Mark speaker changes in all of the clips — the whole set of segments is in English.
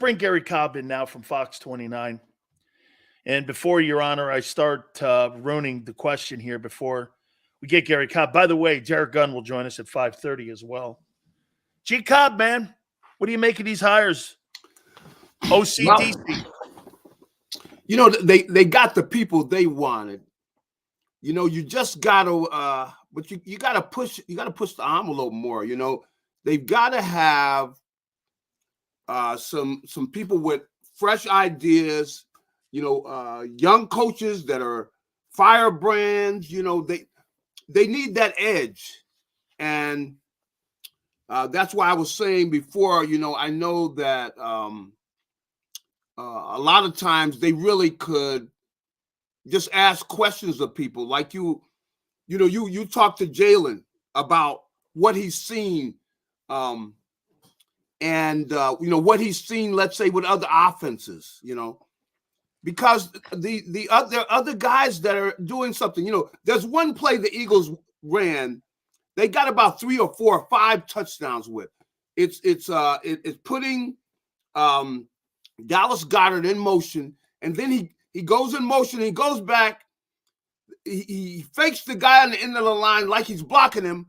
Speaker 1: bring Garry Cobb in now from Fox 29. And before, Your Honor, I start ruining the question here before we get Garry Cobb. By the way, Jared Gunn will join us at 5:30 as well. G. Cobb, man, what do you make of these hires? OCDC.
Speaker 2: Well, they got the people they wanted. You just got to, but you got to push. You got to push the envelope more. They've got to have some people with fresh ideas. Young coaches that are firebrands. They need that edge, and that's why I was saying before. I know that a lot of times they really could just ask questions of people, like you talk to Jalen about what he's seen, and what he's seen. Let's say with other offenses, because the other guys that are doing something. There's one play the Eagles ran. They got about 3 or 4 or 5 touchdowns with. It's putting Dallas Goedert in motion, and then he goes in motion, he goes back, he fakes the guy on the end of the line like he's blocking him,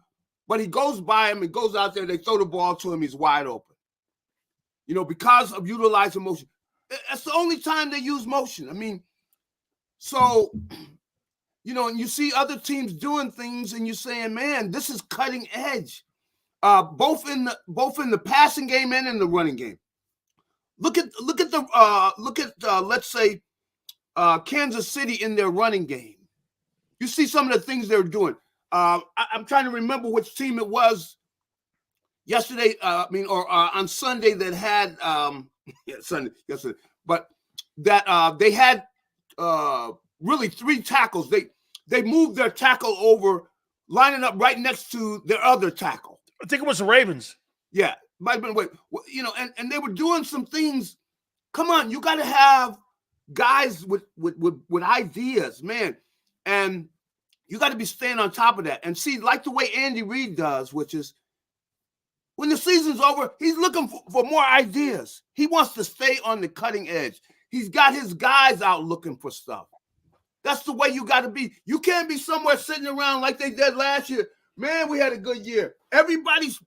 Speaker 2: but he goes by him and goes out there, they throw the ball to him, he's wide open. Because of utilizing motion. That's the only time they use motion. I mean, so, and you see other teams doing things and you're saying, man, this is cutting edge, both in the passing game and in the running game. Look at let's say Kansas City in their running game. You see some of the things they're doing. I'm trying to remember which team it was yesterday. On Sunday that had Sunday yesterday, but that they had really 3 tackles. They moved their tackle over, lining up right next to their other tackle.
Speaker 1: I think it was the Ravens.
Speaker 2: Yeah. Might have been, and they were doing some things. Come on, you got to have guys with ideas, man, and you got to be staying on top of that. And see, like the way Andy Reid does, which is when the season's over, he's looking for more ideas. He wants to stay on the cutting edge. He's got his guys out looking for stuff. That's the way you got to be. You can't be somewhere sitting around like they did last year. Man, we had a good year. Everybody's,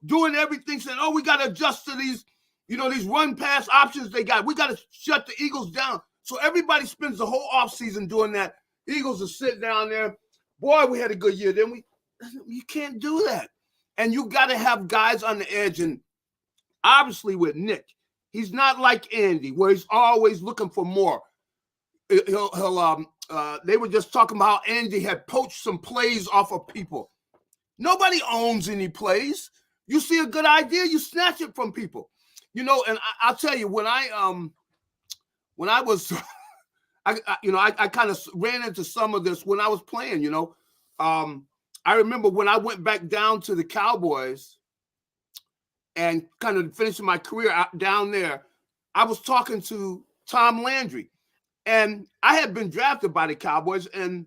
Speaker 2: doing everything, saying, oh, we got to adjust to these, these run-pass options they got. We got to shut the Eagles down. So everybody spends the whole offseason doing that. Eagles are sitting down there. Boy, we had a good year. Then you can't do that. And you got to have guys on the edge. And obviously with Nick, he's not like Andy, where he's always looking for more. They were just talking about how Andy had poached some plays off of people. Nobody owns any plays. You see a good idea, you snatch it from people, and I'll tell you, when I was, I kind of ran into some of this when I was playing, I remember when I went back down to the Cowboys and kind of finishing my career out down there, I was talking to Tom Landry, and I had been drafted by the Cowboys, and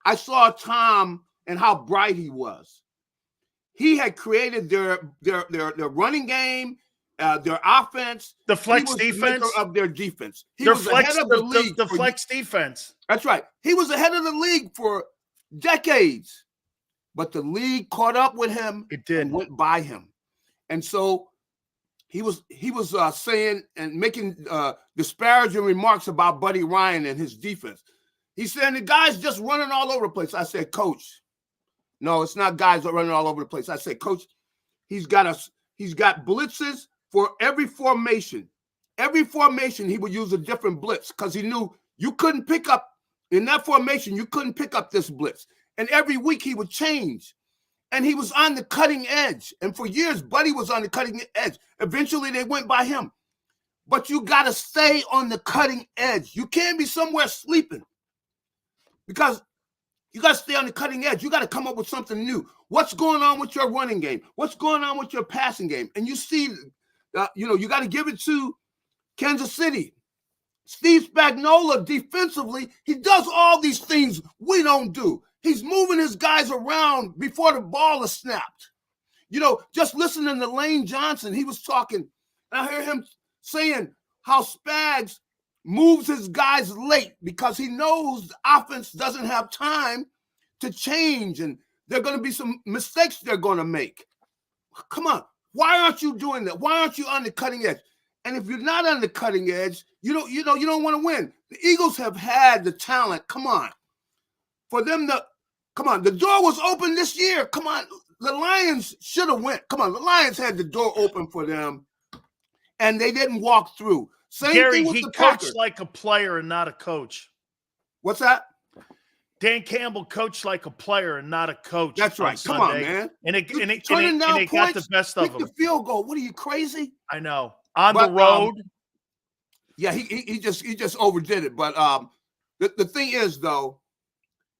Speaker 2: I saw Tom and how bright he was. He had created their running game, their offense,
Speaker 1: the flex defense
Speaker 2: of their defense. He
Speaker 1: was ahead of the league. The flex defense.
Speaker 2: That's right. He was ahead of the league for decades, but the league caught up with him.
Speaker 1: It did.
Speaker 2: And went by him, and so he was saying and making disparaging remarks about Buddy Ryan and his defense. He's saying the guy's just running all over the place. I said, Coach. No, it's not guys that are running all over the place. I say, Coach, he's got blitzes for every formation. Every formation, he would use a different blitz because he knew you couldn't pick up in that formation. You couldn't pick up this blitz. And every week he would change. And he was on the cutting edge. And for years, Buddy was on the cutting edge. Eventually, they went by him. But you got to stay on the cutting edge. You can't be somewhere sleeping because you got to stay on the cutting edge. You got to come up with something new. What's going on with your running game? What's going on with your passing game? And you see, you got to give it to Kansas City. Steve Spagnuolo defensively, he does all these things we don't do. He's moving his guys around before the ball is snapped. Just listening to Lane Johnson, he was talking, and I hear him saying how Spags moves his guys late because he knows the offense doesn't have time to change, and there are going to be some mistakes they're going to make. Come on. Why aren't you doing that? Why aren't you on the cutting edge? And if you're not on the cutting edge, you don't want to win. The Eagles have had the talent. Come on. For them to come on. The door was open this year. Come on. The Lions should have went. Come on. The Lions had the door open for them, and they didn't walk through. Same
Speaker 1: Gary,
Speaker 2: thing with
Speaker 1: he
Speaker 2: the
Speaker 1: coached
Speaker 2: Packers.
Speaker 1: like a player and not a coach.
Speaker 2: What's that?
Speaker 1: Dan Campbell coached like a player and not a coach.
Speaker 2: That's right. Come on, man.
Speaker 1: And it
Speaker 2: Turning down
Speaker 1: got
Speaker 2: points,
Speaker 1: the best of
Speaker 2: kick
Speaker 1: him.
Speaker 2: the field goal. What are you, crazy?
Speaker 1: I know. On the road.
Speaker 2: Yeah, he just overdid it. But the thing is, though,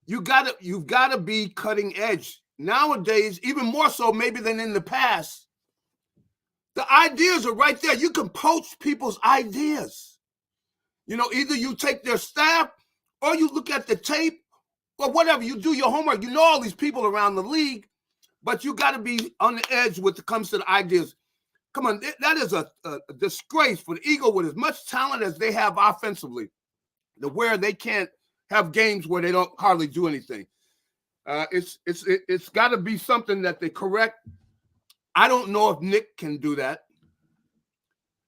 Speaker 2: you've got to be cutting edge nowadays, even more so maybe than in the past. The ideas are right there. You can poach people's ideas. Either you take their staff or you look at the tape or whatever. You do your homework. You know all these people around the league, but you got to be on the edge when it comes to the ideas. Come on, that is a disgrace for the Eagles with as much talent as they have offensively, to where they can't have games where they don't hardly do anything. It's got to be something that they correct. I don't know if Nick can do that.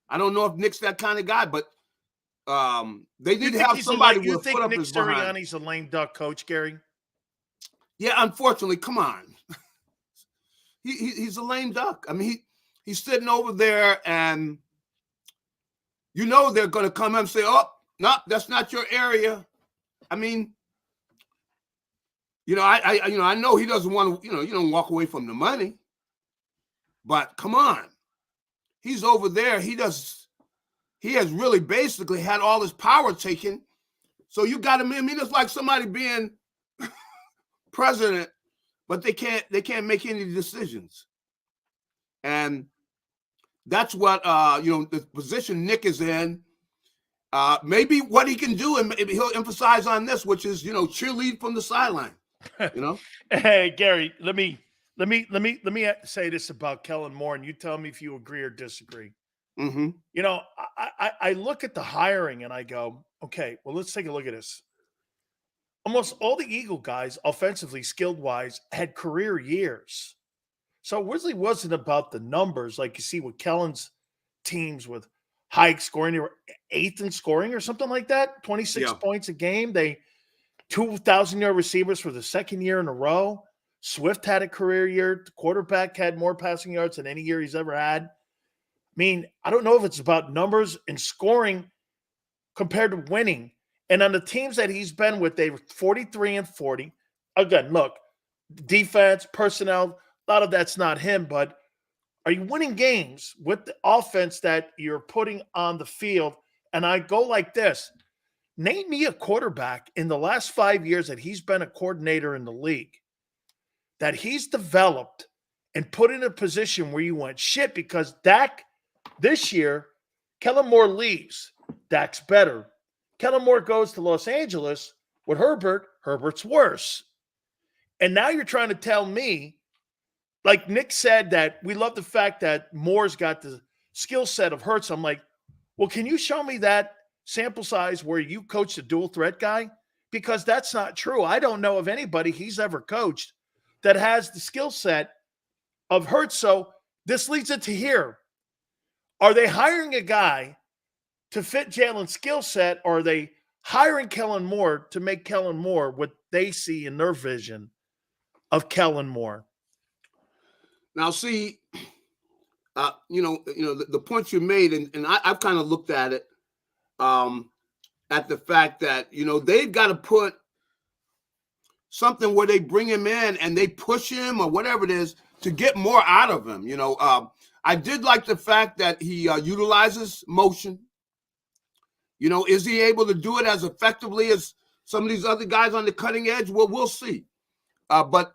Speaker 2: I don't know if Nick's that kind of guy, but they need to have somebody with foot up his behind.
Speaker 1: You think Nick Sirianni's a lame duck coach, Gary?
Speaker 2: Yeah, unfortunately, come on. He's a lame duck. I mean, he's sitting over there, and they're going to come up and say, "Oh, no, that's not your area." I mean, I know he doesn't want to. You don't walk away from the money, but come on, he's over there. He has really basically had all his power taken. So you got him. I mean, it's like somebody being president, but they can't make any decisions, and that's what the position Nick is in. Maybe what he can do, and maybe he'll emphasize on this, which is cheerlead from the sideline.
Speaker 1: Hey, Gary, let me say this about Kellen Moore, and you tell me if you agree or disagree.
Speaker 2: Mm-hmm.
Speaker 1: I look at the hiring and I go, okay, well, let's take a look at this. Almost all the Eagle guys, offensively, skilled-wise, had career years. So it really wasn't about the numbers like you see with Kellen's teams with high scoring. They were 8th in scoring or something like that, 26 points a game. They 2,000-yard receivers for the second year in a row. Swift had a career year. The quarterback had more passing yards than any year he's ever had. I mean, I don't know if it's about numbers and scoring compared to winning. And on the teams that he's been with, they were 43-40. Again, look, defense, personnel, a lot of that's not him, but are you winning games with the offense that you're putting on the field? And I go like this. Name me a quarterback in the last 5 years that he's been a coordinator in the league that he's developed and put in a position where you went, shit, because Dak this year, Kellen Moore leaves. Dak's better. Kellen Moore goes to Los Angeles with Herbert. Herbert's worse. And now you're trying to tell me, like Nick said, that we love the fact that Moore's got the skill set of Hurts. I'm like, well, can you show me that sample size where you coached a dual threat guy? Because that's not true. I don't know of anybody he's ever coached that has the skill set of Hurts. So this leads it to here. Are they hiring a guy to fit Jalen's skill set, or are they hiring Kellen Moore to make Kellen Moore what they see in their vision of Kellen Moore?
Speaker 2: Now, see, the points you made, and I've kind of looked at it, at the fact that, they've got to put something where they bring him in and they push him or whatever it is to get more out of him. I did like the fact that he utilizes motion. Is he able to do it as effectively as some of these other guys on the cutting edge? Well, we'll see. But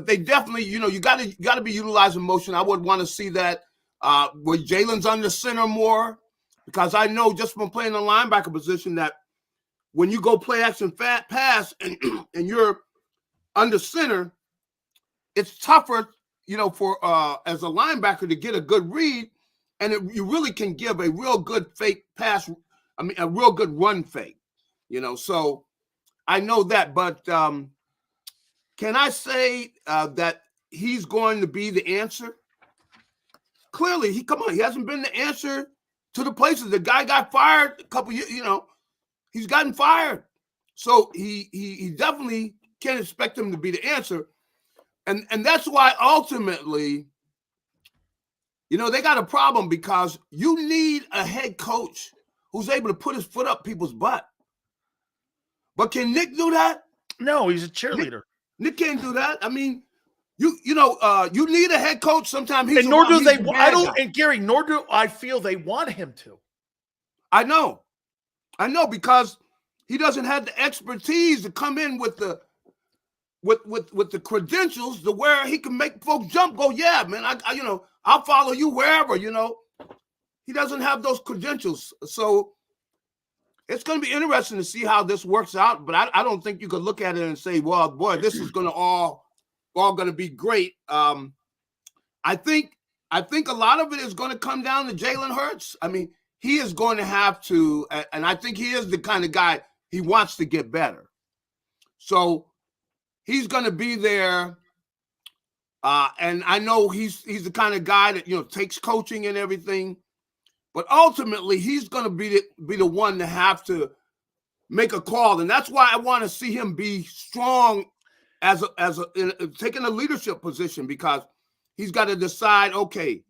Speaker 2: they definitely, you got to be utilizing motion. I would want to see that where Jalen's under center more, because I know just from playing the linebacker position that when you go play action pass and you're under center, it's tougher, for as a linebacker to get a good read and you really can give a real good fake pass. I mean, a real good run fake, so I know that, but can I say that he's going to be the answer? Clearly, he hasn't been the answer to the places. The guy got fired a couple years, he's gotten fired. So he definitely can't expect him to be the answer. And that's why ultimately, they got a problem, because you need a head coach who's able to put his foot up people's butt. But can Nick do that?
Speaker 1: No, he's a cheerleader.
Speaker 2: Nick can't do that. I mean, you need a head coach. Sometimes
Speaker 1: and nor do they. I don't. And Gary, nor do I feel they want him to.
Speaker 2: I know, because he doesn't have the expertise to come in with the credentials to where he can make folks jump. Go, yeah, man. I'll follow you wherever. He doesn't have those credentials, so it's going to be interesting to see how this works out. But I don't think you could look at it and say, well, boy, this is going to all going to be great. I think a lot of it is going to come down to Jalen Hurts. I mean, he is going to have to, and I think he is the kind of guy, he wants to get better. So he's going to be there. And I know he's the kind of guy that, takes coaching and everything. But ultimately, he's going to be the one to have to make a call. And that's why I want to see him be strong as taking a leadership position, because he's got to decide, okay,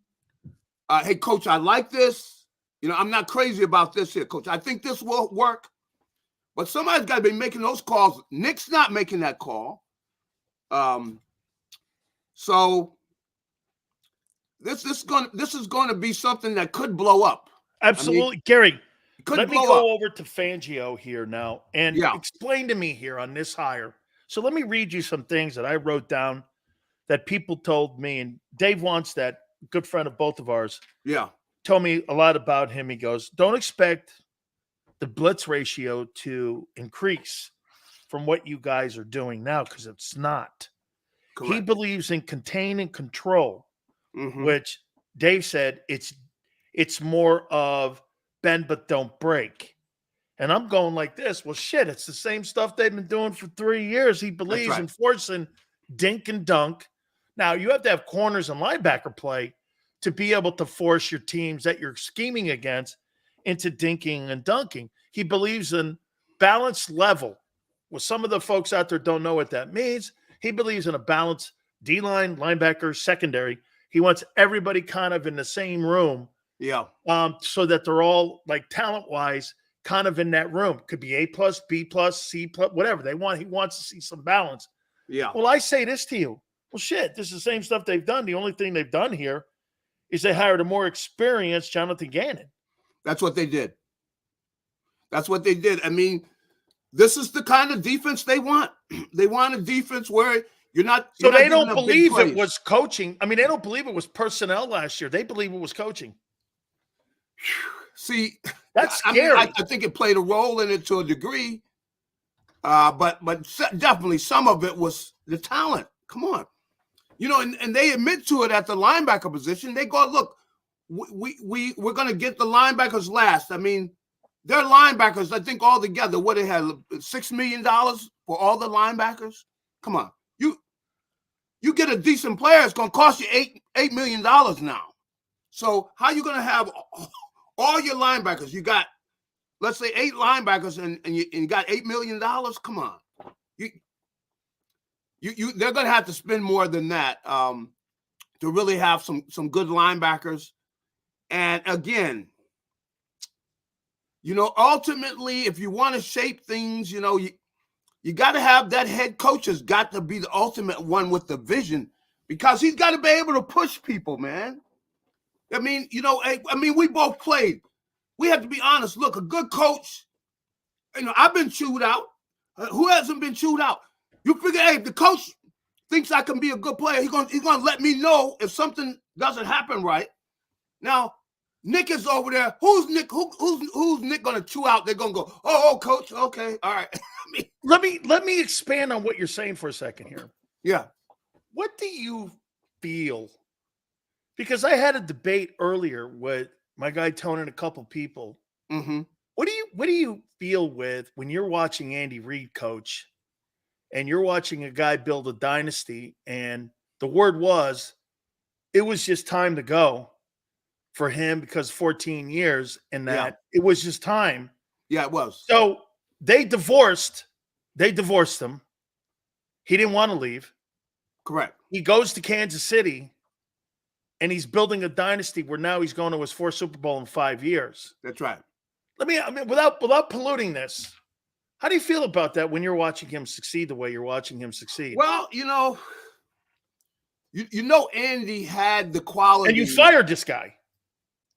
Speaker 2: hey, coach, I like this. I'm not crazy about this here, coach. I think this will work. But somebody's got to be making those calls. Nick's not making that call. So this is going to be something that could blow up.
Speaker 1: Absolutely. I mean, Gary, let me go over to Fangio here now and explain to me here on this hire. So let me read you some things that I wrote down that people told me. And Dave Wannstedt, good friend of both of ours, told me a lot about him. He goes, don't expect the blitz ratio to increase from what you guys are doing now, because it's not. Correct. He believes in contain and control, which Dave said it's more of bend but don't break. And I'm going like this. Well, shit, it's the same stuff they've been doing for 3 years. He believes in forcing dink and dunk. Now, you have to have corners and linebacker play to be able to force your teams that you're scheming against into dinking and dunking. He believes in balanced level. Well, some of the folks out there don't know what that means. He believes in a balanced D-line, linebacker, secondary. He wants everybody kind of in the same room. So that they're all, like, talent-wise, kind of in that room. Could be A+, B+, C+, whatever they want. He wants to see some balance. Well, I say this to you. Well, shit, this is the same stuff they've done. The only thing they've done here is they hired a more experienced Jonathan Gannon.
Speaker 2: That's what they did. I mean, this is the kind of defense they want. They want a defense where you're not.
Speaker 1: So they don't believe it was coaching. I mean, they don't believe it was personnel last year. They believe it was coaching.
Speaker 2: See,
Speaker 1: that's scary.
Speaker 2: I think it played a role in it to a degree, but definitely some of it was the talent. Come on, and they admit to it at the linebacker position. They go, look, we're going to get the linebackers last. I mean, their linebackers, I think all together, what they had, $6 million for all the linebackers. Come on, you get a decent player, it's going to cost you $8 million now. So how are you going to have all your linebackers? You got, let's say, 8 linebackers, and you got $8 million. Come on, they're going to have to spend more than that to really have some good linebackers. And again, ultimately, if you want to shape things, you got to have that head coach has got to be the ultimate one with the vision, because he's got to be able to push people, man. I mean, we both played. We have to be honest. Look, a good coach, I've been chewed out. Who hasn't been chewed out? You figure, hey, if the coach thinks I can be a good player, he's gonna let me know if something doesn't happen right. Now, Nick is over there. Who's Nick? Who's Nick gonna chew out? They're gonna go, oh, coach, okay, all right.
Speaker 1: Let me expand on what you're saying for a second here.
Speaker 2: Yeah.
Speaker 1: What do you feel Because I had a debate earlier with my guy Tony and a couple people.
Speaker 2: Mm-hmm.
Speaker 1: What do you feel with when you're watching Andy Reid coach and you're watching a guy build a dynasty, and the word was it was just time to go for him because 14 years and that it was just time.
Speaker 2: Yeah, it was.
Speaker 1: So they divorced him. He didn't want to leave.
Speaker 2: Correct.
Speaker 1: He goes to Kansas City and he's building a dynasty where now he's going to his 4th Super Bowl in 5 years.
Speaker 2: That's right.
Speaker 1: Without polluting this, how do you feel about that when you're watching him succeed the way you're watching him succeed?
Speaker 2: Well, you know, Andy had the quality.
Speaker 1: And you fired this guy.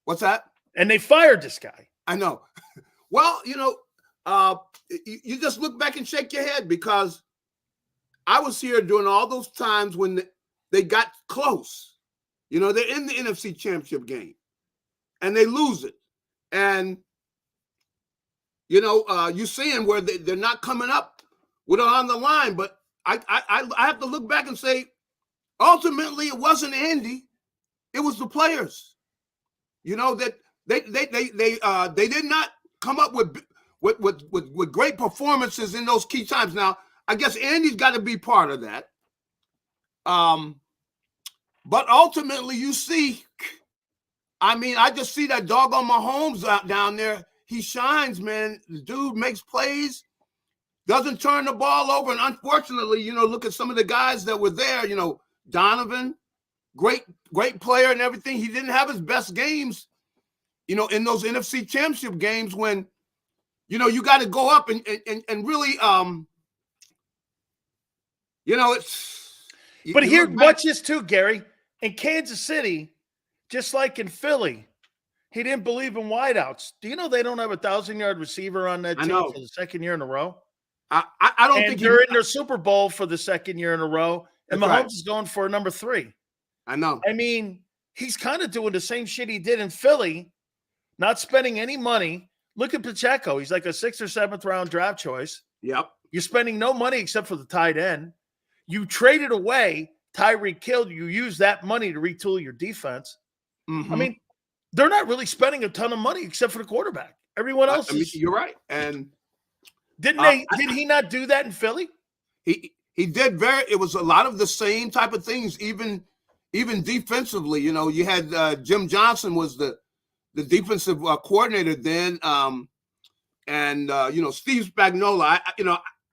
Speaker 2: What's that?
Speaker 1: And they fired this guy.
Speaker 2: I know. Well, you just look back and shake your head, because I was here during all those times when they got close. They're in the NFC Championship game and they lose it. And, you seeing where they're not coming up with it on the line. But I have to look back and say, ultimately, it wasn't Andy. It was the players. That they did not come up with great performances in those key times. Now, I guess Andy's got to be part of that. But ultimately, you see, I just see that doggone Mahomes out down there. He shines, man. The dude makes plays, doesn't turn the ball over. And unfortunately, look at some of the guys that were there. Donovan, great player and everything. He didn't have his best games, in those NFC Championship games when, you got to go up and really, it's.
Speaker 1: But here, watch this too, Gary. In Kansas City, just like in Philly, he didn't believe in wideouts. Do you know they don't have a 1,000-yard receiver on that team for the second year in a row?
Speaker 2: I don't think
Speaker 1: they're in their Super Bowl for the second year in a row, and Mahomes is going for number 3.
Speaker 2: I know.
Speaker 1: I mean, he's kind of doing the same shit he did in Philly, not spending any money. Look at Pacheco. He's like a 6th or 7th round draft choice.
Speaker 2: Yep.
Speaker 1: You're spending no money except for the tight end. You traded away Tyreek Hill. You use that money to retool your defense.
Speaker 2: Mm-hmm.
Speaker 1: I mean, they're not really spending a ton of money except for the quarterback. Everyone else
Speaker 2: you're right. And
Speaker 1: did he not do that in Philly?
Speaker 2: He did it was a lot of the same type of things, even defensively. You had Jim Johnson was the defensive coordinator then. Steve Spagnuolo,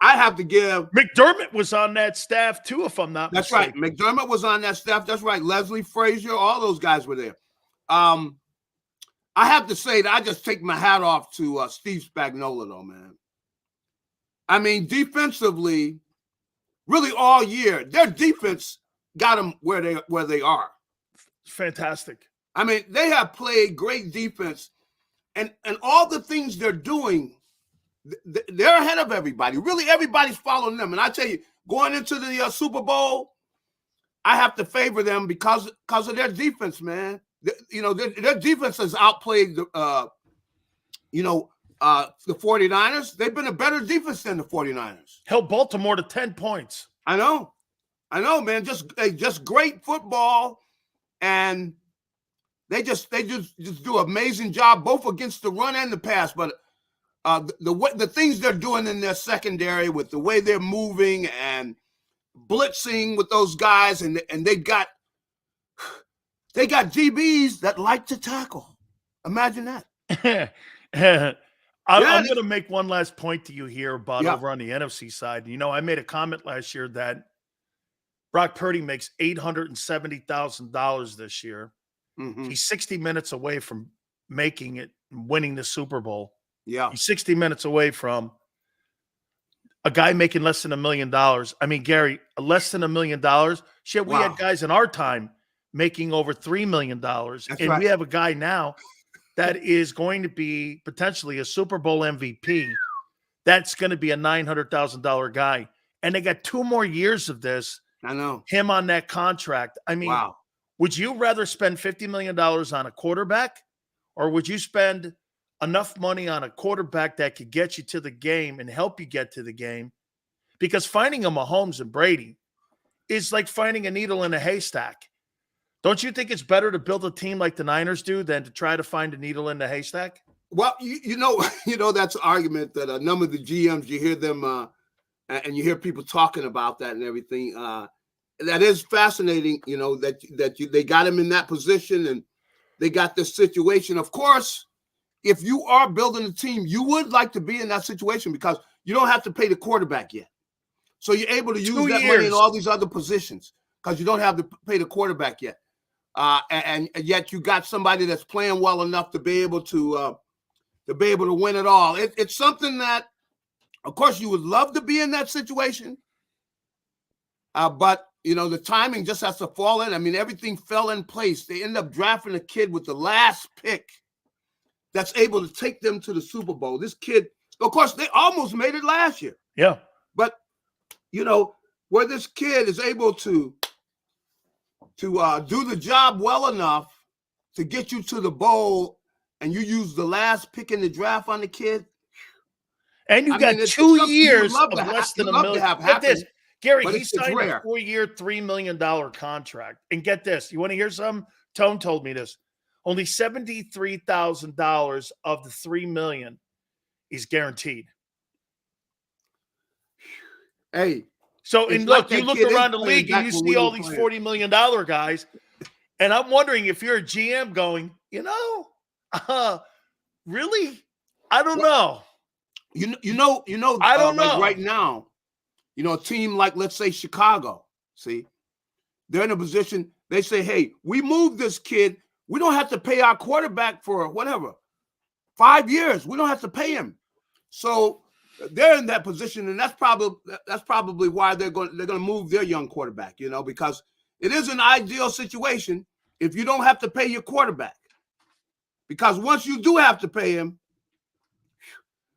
Speaker 2: I have to give.
Speaker 1: McDermott was on that staff too, if I'm not
Speaker 2: That's
Speaker 1: mistaken.
Speaker 2: right. McDermott was on that staff. That's right. Leslie Frazier, all those guys were there. I have to say that I just take my hat off to Steve Spagnuolo, though, man. I mean, defensively, really all year, their defense got them where they are.
Speaker 1: Fantastic.
Speaker 2: I mean, they have played great defense, and all the things they're doing, they're ahead of everybody. Really, everybody's following them. And I tell you, going into the Super Bowl, I have to favor them because of their defense, man. Their defense has outplayed the 49ers. They've been a better defense than the 49ers.
Speaker 1: Held Baltimore to 10 points.
Speaker 2: I know, man. Just great football, and they just do an amazing job both against the run and the pass. But the things they're doing in their secondary with the way they're moving and blitzing with those guys, and they got DBs that like to tackle. Imagine that.
Speaker 1: I'm going to make one last point to you here about over on the NFC side. I made a comment last year that Brock Purdy makes $870,000 this year.
Speaker 2: Mm-hmm.
Speaker 1: He's 60 minutes away from making it, winning the Super Bowl.
Speaker 2: Yeah.
Speaker 1: He's 60 minutes away from a guy making less than $1 million. I mean, Gary, less than $1 million. Shit, we had guys in our time making over $3 million. We have a guy now that is going to be potentially a Super Bowl MVP. That's going to be a $900,000 guy. And they got 2 more years of this.
Speaker 2: I know.
Speaker 1: Him on that contract. I mean, would you rather spend $50 million on a quarterback, or would you spend enough money on a quarterback that could get you to the game and help you get to the game? Because finding a Mahomes and Brady is like finding a needle in a haystack. Don't you think it's better to build a team like the Niners do than to try to find a needle in the haystack?
Speaker 2: Well, you know that's an argument that a number of the GMs, you hear them, and you hear people talking about that and everything. That is fascinating, they got him in that position and they got this situation. Of course, if you are building a team, you would like to be in that situation because you don't have to pay the quarterback yet. So you're able to use that money in all these other positions because you don't have to pay the quarterback yet. And yet you got somebody that's playing well enough to be able to win it all. It's something that, of course, you would love to be in that situation. But, the timing just has to fall in. I mean, everything fell in place. They end up drafting a kid with the last pick that's able to take them to the Super Bowl. This kid, of course, they almost made it last year.
Speaker 1: Yeah.
Speaker 2: But, where this kid is able to do the job well enough to get you to the bowl, and you use the last pick in the draft on the kid.
Speaker 1: And you got 2 years of less than $1 million. Get this, Gary, he signed a 4-year, $3 million contract. And get this, you want to hear something? Tone told me this. Only $73,000 of the $3 million is guaranteed.
Speaker 2: Hey.
Speaker 1: So, and look, you look around the league and you see all these $40 million guys. And I'm wondering if you're a GM going, really? I don't know.
Speaker 2: I don't know. Right now, a team like, let's say, Chicago, see, they're in a position, they say, hey, we moved this kid. We don't have to pay our quarterback for whatever, 5 years. We don't have to pay him. So they're in that position, and that's probably why they're going to move their young quarterback, because it is an ideal situation if you don't have to pay your quarterback. Because once you do have to pay him,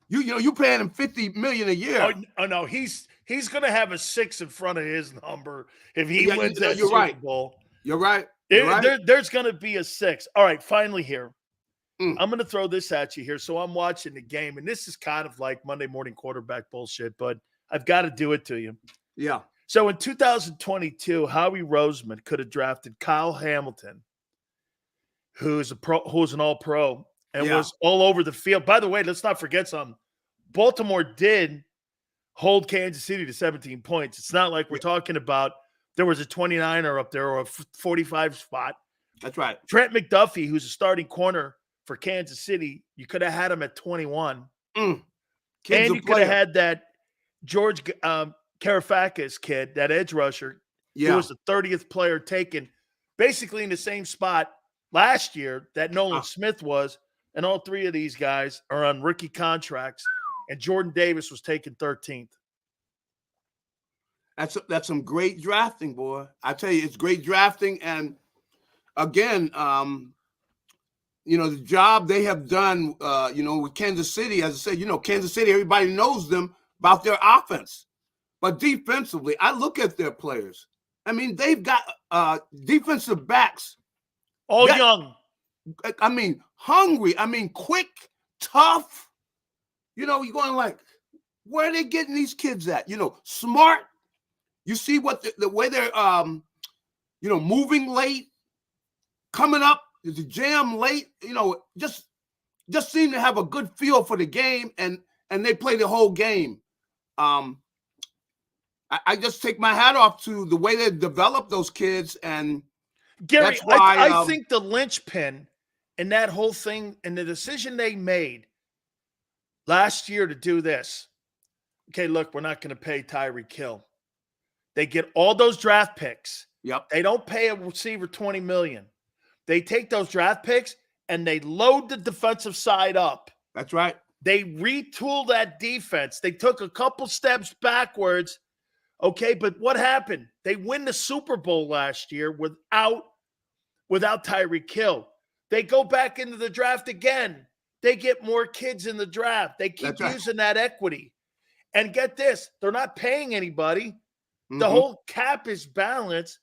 Speaker 2: you paying him $50 million a year.
Speaker 1: Oh no, he's going to have a 6 in front of his number if he wins that Super Bowl.
Speaker 2: You're right.
Speaker 1: There's going to be a 6. All right, finally here. I'm going to throw this at you here. So I'm watching the game, and this is kind of like Monday morning quarterback bullshit, but I've got to do it to you.
Speaker 2: Yeah.
Speaker 1: So in 2022, Howie Roseman could have drafted Kyle Hamilton, who's an all-pro and was all over the field. By the way, let's not forget something. Baltimore did hold Kansas City to 17 points. It's not like we're talking about there was a 29er up there or a 45 spot.
Speaker 2: That's right.
Speaker 1: Trent McDuffie, who's a starting corner for Kansas City, you could have had him at 21. And you could have had that George Karafakis kid, that edge rusher, who was the 30th player taken basically in the same spot last year that Nolan Smith was. And all 3 of these guys are on rookie contracts. And Jordan Davis was taken 13th.
Speaker 2: That's some great drafting, boy. I tell you, it's great drafting. And again, the job they have done, with Kansas City, as I said, Kansas City, everybody knows them about their offense. But defensively, I look at their players. I mean, they've got defensive backs.
Speaker 1: All young.
Speaker 2: I mean, hungry. I mean, quick, tough. You're going like, where are they getting these kids at? Smart. You see what the way they're, moving late, coming up, the jam late, just seem to have a good feel for the game, and they play the whole game. I just take my hat off to the way they develop those kids. And
Speaker 1: Gary,
Speaker 2: that's why,
Speaker 1: I think the linchpin in that whole thing and the decision they made last year to do this. Okay, look, we're not going to pay Tyreek Hill. They get all those draft picks.
Speaker 2: Yep.
Speaker 1: They don't pay a receiver $20 million. They take those draft picks and they load the defensive side up.
Speaker 2: That's right. They
Speaker 1: retool that defense. They took a couple steps backwards. Okay, but what happened? They win the Super Bowl last year without Tyreek Hill. They go back into the draft again. They get more kids in the draft. They keep using that equity. And get this, they're not paying anybody. The whole cap is balanced.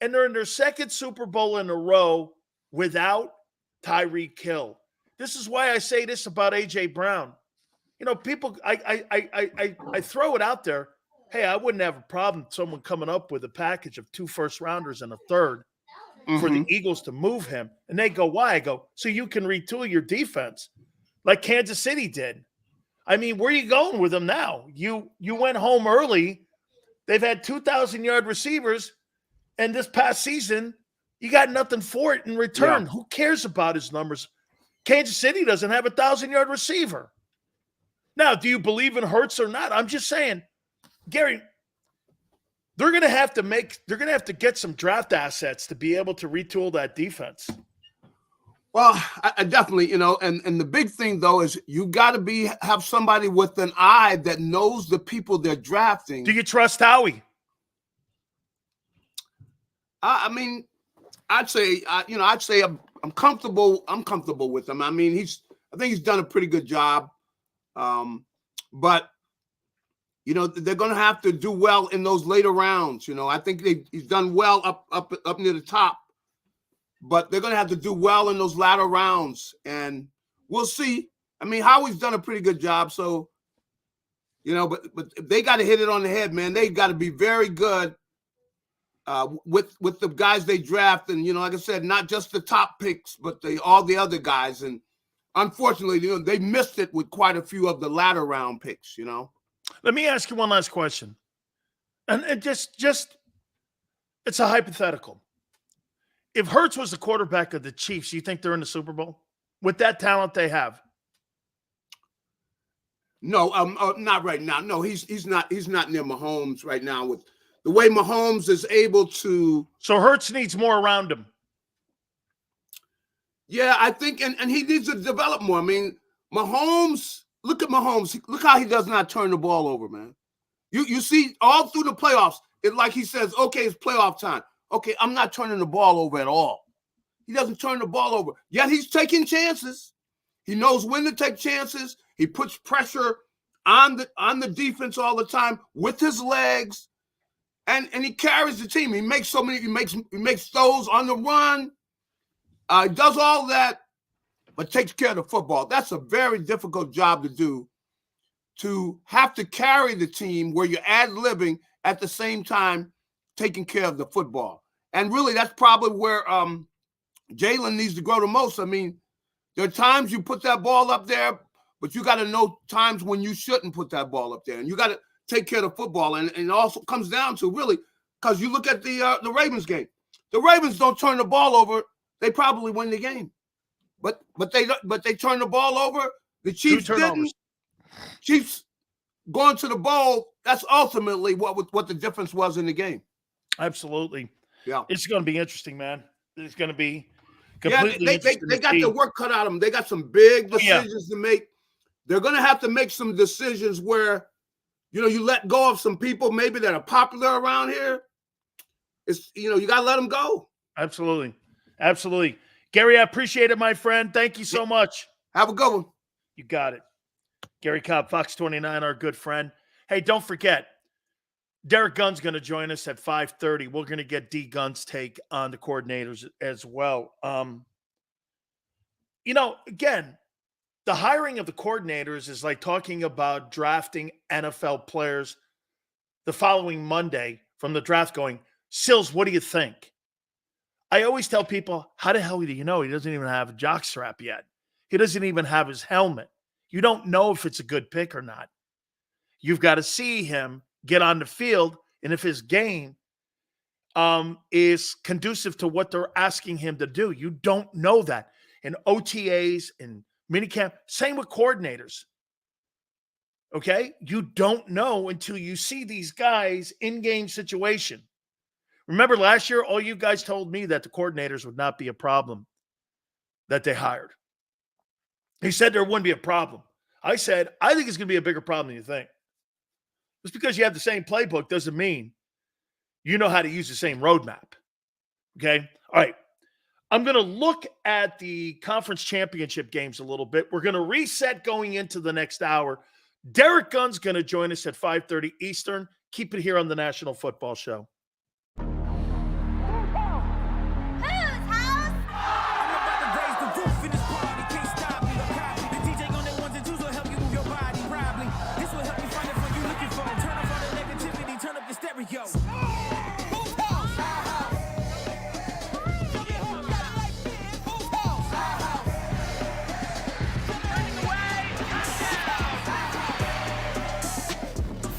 Speaker 1: And they're in their second Super Bowl in a row without Tyreek Hill. This is why I say this about A.J. Brown. People, I throw it out there. Hey, I wouldn't have a problem with someone coming up with a package of 2 first-rounders and a third. for the Eagles to move him. And they go, why? I go, so you can retool your defense like Kansas City did. I mean, where are you going with them now? You went home early. They've had 2,000-yard receivers, and this past season, you got nothing for it in return. Yeah. Who cares about his numbers? Kansas City doesn't have a 1,000-yard receiver. Now, do you believe in Hurts or not? I'm just saying, Garry, they're going to have to get some draft assets to be able to retool that defense.
Speaker 2: Well, I definitely, and the big thing though is you got to have somebody with an eye that knows the people they're drafting.
Speaker 1: Do you trust Howie?
Speaker 2: I mean, I'd say I'm comfortable. I'm comfortable with him. I mean, I think he's done a pretty good job. But they're going to have to do well in those later rounds. I think he's done well up near the top. But they're going to have to do well in those latter rounds, and we'll see. I mean, Howie's done a pretty good job, so but they got to hit it on the head, man. They got to be very good with the guys they draft, and like I said, not just the top picks, but all the other guys. And unfortunately, they missed it with quite a few of the latter round picks.
Speaker 1: Let me ask you one last question, and just it's a hypothetical. If Hurts was the quarterback of the Chiefs, you think they're in the Super Bowl with that talent they have?
Speaker 2: No, not right now. No, he's not near Mahomes right now with the way Mahomes is able to.
Speaker 1: So Hurts needs more around him.
Speaker 2: Yeah, I think, and he needs to develop more. I mean, Mahomes. Look at Mahomes. Look how he does not turn the ball over, man. You see all through the playoffs, it's like he says, "Okay, it's playoff time. Okay, I'm not turning the ball over at all." He doesn't turn the ball over. Yet he's taking chances. He knows when to take chances. He puts pressure on the defense all the time with his legs, and he carries the team. He makes so many. He makes throws on the run. He does all that, but takes care of the football. That's a very difficult job to do. To have to carry the team where you're ad-libbing at the same time taking care of the football. And really, that's probably where Jalen needs to grow the most. I mean, there are times you put that ball up there, but you got to know times when you shouldn't put that ball up there. And you got to take care of the football. And it also comes down to, really, because you look at the Ravens game. The Ravens don't turn the ball over, they probably win the game. But they turn the ball over. The Chiefs didn't. Chiefs going to the bowl, that's ultimately what the difference was in the game.
Speaker 1: Absolutely.
Speaker 2: Yeah.
Speaker 1: It's going to be interesting, man. It's going to be completely interesting.
Speaker 2: They got their work cut out of them. They got some big decisions to make. They're going to have to make some decisions where, you let go of some people maybe that are popular around here. It's, you got to let them go.
Speaker 1: Absolutely. Absolutely. Garry, I appreciate it, my friend. Thank you so much.
Speaker 2: Have a good one.
Speaker 1: You got it. Garry Cobb, Fox 29, our good friend. Hey, don't forget, Derek Gunn's going to join us at 5:30. We're going to get D. Gunn's take on the coordinators as well. Again, the hiring of the coordinators is like talking about drafting NFL players the following Monday from the draft going, Sills, what do you think? I always tell people, how the hell do you know he doesn't even have a jockstrap yet? He doesn't even have his helmet. You don't know if it's a good pick or not. You've got to see him get on the field, and if his game is conducive to what they're asking him to do. You don't know that. In OTAs and minicamp, same with coordinators. Okay? You don't know until you see these guys in-game situation. Remember last year, all you guys told me that the coordinators would not be a problem that they hired. He said there wouldn't be a problem. I said, I think it's going to be a bigger problem than you think. Just because you have the same playbook doesn't mean you know how to use the same roadmap. Okay? All right. I'm going to look at the conference championship games a little bit. We're going to reset going into the next hour. Derek Gunn's going to join us at 5:30 Eastern. Keep it here on the National Football Show.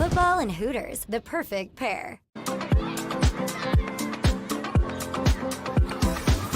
Speaker 3: Football and Hooters, the perfect pair.